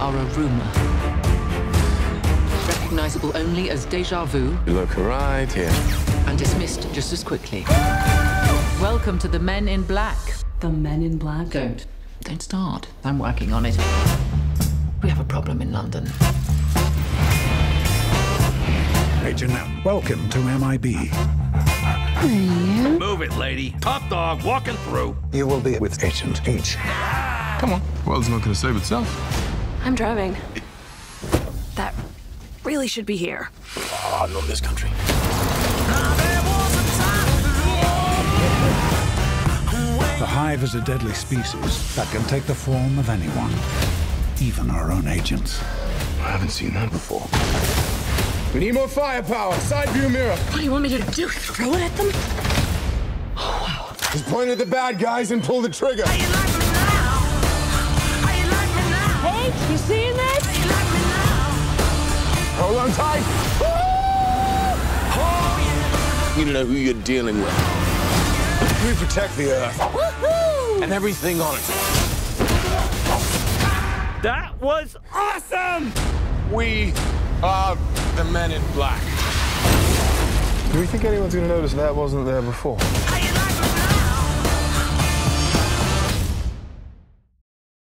are a rumor. Recognizable only as déjà vu. You look right here. And dismissed just as quickly. Welcome to the Men in Black. The Men in Black? Don't start. I'm working on it. We have a problem in London. Agent M, welcome to MIB. Move it, lady. Top dog walking through. You will be with Agent H. Come on. Well, it's not going to save itself. I'm driving. That really should be here. Oh, I love this country. The Hive is a deadly species that can take the form of anyone, even our own agents. I haven't seen that before. We need more firepower. Side view mirror. What do you want me to do? Throw it at them? Oh, wow. Just point at the bad guys and pull the trigger. Hey, you seeing this? Hold on tight. You know who you're dealing with. We protect the Earth. And everything on it. That was awesome! We are the Men in Black. Do we think anyone's going to notice that wasn't there before?